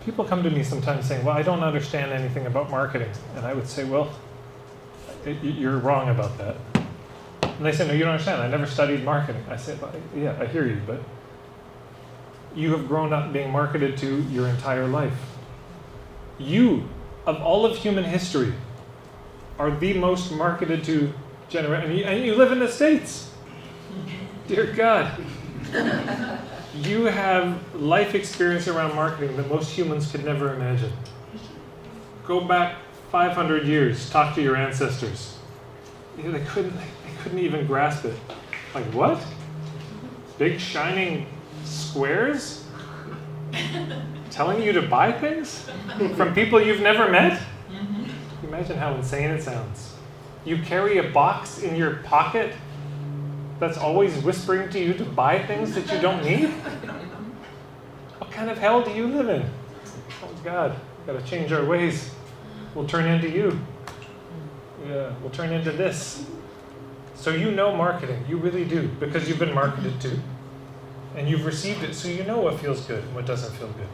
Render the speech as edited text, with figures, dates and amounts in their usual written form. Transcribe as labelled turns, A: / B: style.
A: People come to me sometimes saying, well, I don't understand anything about marketing. And I would say, well, you're wrong about that. And they say, no, you don't understand. I never studied marketing. I said, well, yeah, I hear you, but you have grown up being marketed to your entire life. You, of all of human history, are the most marketed to generation. And you live in the States. Dear God. You have life experience around marketing that most humans could never imagine. Go back 500 years, talk to your ancestors. They couldn't even grasp it. Like, what? Big shining squares? Telling you to buy things? From people you've never met? Imagine how insane it sounds. You carry a box in your pocket that's always whispering to you to buy things that you don't need? What kind of hell do you live in? Oh God, we've got to change our ways. We'll turn into you. Yeah, we'll turn into this. So you know marketing, you really do, because you've been marketed to. And you've received it, so you know what feels good and what doesn't feel good.